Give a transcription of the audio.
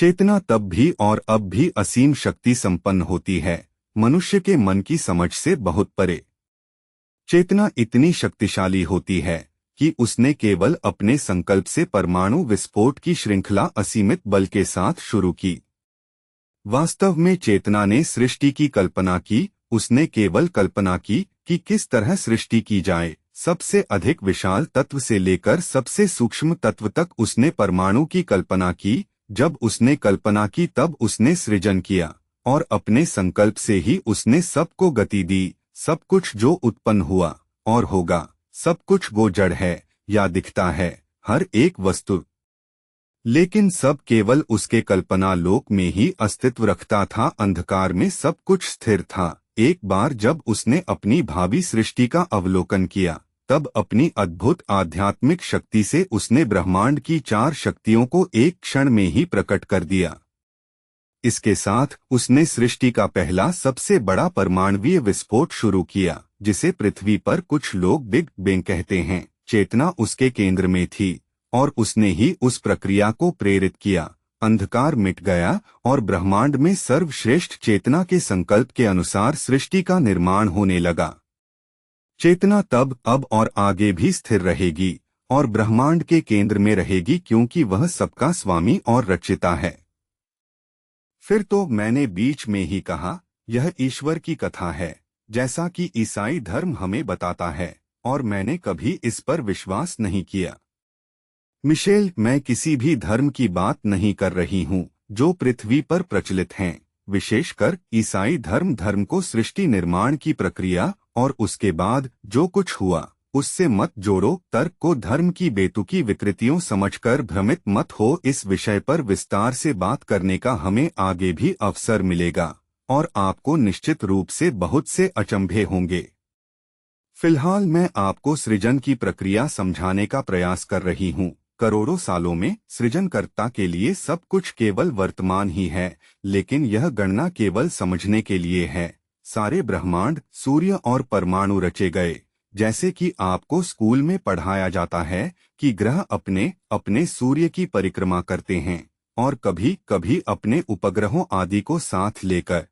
चेतना तब भी और अब भी असीम शक्ति संपन्न होती है, मनुष्य के मन की समझ से बहुत परे। चेतना इतनी शक्तिशाली होती है कि उसने केवल अपने संकल्प से परमाणु विस्फोट की श्रृंखला असीमित बल के साथ शुरू की। वास्तव में चेतना ने सृष्टि की कल्पना की, उसने केवल कल्पना की कि किस तरह सृष्टि की जाए। सबसे अधिक विशाल तत्व से लेकर सबसे सूक्ष्म तत्व तक उसने परमाणु की कल्पना की। जब उसने कल्पना की तब उसने सृजन किया, और अपने संकल्प से ही उसने सबको गति दी। सब कुछ जो उत्पन्न हुआ और होगा, सब कुछ वो जड़ है या दिखता है, हर एक वस्तु। लेकिन सब केवल उसके कल्पना लोक में ही अस्तित्व रखता था, अंधकार में सब कुछ स्थिर था। एक बार जब उसने अपनी भावी सृष्टि का अवलोकन किया, तब अपनी अद्भुत आध्यात्मिक शक्ति से उसने ब्रह्मांड की 4 शक्तियों को एक क्षण में ही प्रकट कर दिया। इसके साथ उसने सृष्टि का पहला सबसे बड़ा परमाणुवीय विस्फोट शुरू किया, जिसे पृथ्वी पर कुछ लोग बिग बैंग कहते हैं। चेतना उसके केंद्र में थी और उसने ही उस प्रक्रिया को प्रेरित किया। अंधकार मिट गया और ब्रह्मांड में सर्वश्रेष्ठ चेतना के संकल्प के अनुसार सृष्टि का निर्माण होने लगा। चेतना तब, अब और आगे भी स्थिर रहेगी और ब्रह्मांड के केंद्र में रहेगी, क्योंकि वह सबका स्वामी और रचयिता है। फिर तो मैंने बीच में ही कहा, यह ईश्वर की कथा है, जैसा कि ईसाई धर्म हमें बताता है, और मैंने कभी इस पर विश्वास नहीं किया। मिशेल, मैं किसी भी धर्म की बात नहीं कर रही हूँ जो पृथ्वी पर प्रचलित हैं, विशेषकर ईसाई धर्म को सृष्टि निर्माण की प्रक्रिया और उसके बाद जो कुछ हुआ उससे मत जोड़ो। तर्क को धर्म की बेतुकी विकृतियों समझकर भ्रमित मत हो। इस विषय पर विस्तार से बात करने का हमें आगे भी अवसर मिलेगा और आपको निश्चित रूप से बहुत से अचंभे होंगे। फिलहाल मैं आपको सृजन की प्रक्रिया समझाने का प्रयास कर रही हूँ। करोड़ों सालों में सृजनकर्ता के लिए सब कुछ केवल वर्तमान ही है, लेकिन यह गणना केवल समझने के लिए है। सारे ब्रह्मांड, सूर्य और परमाणु रचे गए, जैसे कि आपको स्कूल में पढ़ाया जाता है कि ग्रह अपने अपने सूर्य की परिक्रमा करते हैं और कभी कभी अपने उपग्रहों आदि को साथ लेकर।